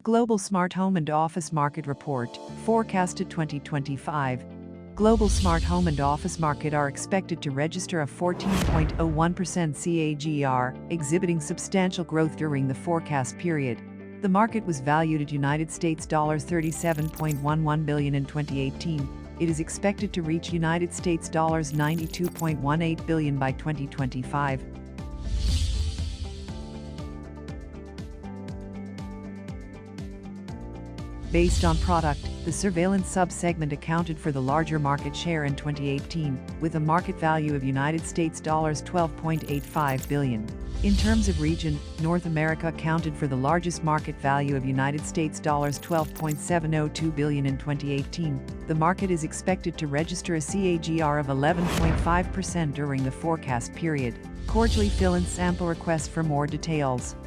Global Smart Home and Office Market Report, forecasted 2025. Global smart home and office market are expected to register a 14.01% CAGR, exhibiting substantial growth during the forecast period. The market was valued at United States $37.11 billion in 2018. It is expected to reach United States $92.18 billion by 2025. Based on product, the surveillance sub-segment accounted for the larger market share in 2018, with a market value of United States $12.85 billion. In terms of region, North America accounted for the largest market value of United States $12.702 billion in 2018. The market is expected to register a CAGR of 11.5% during the forecast period. Cordially fill in sample requests for more details.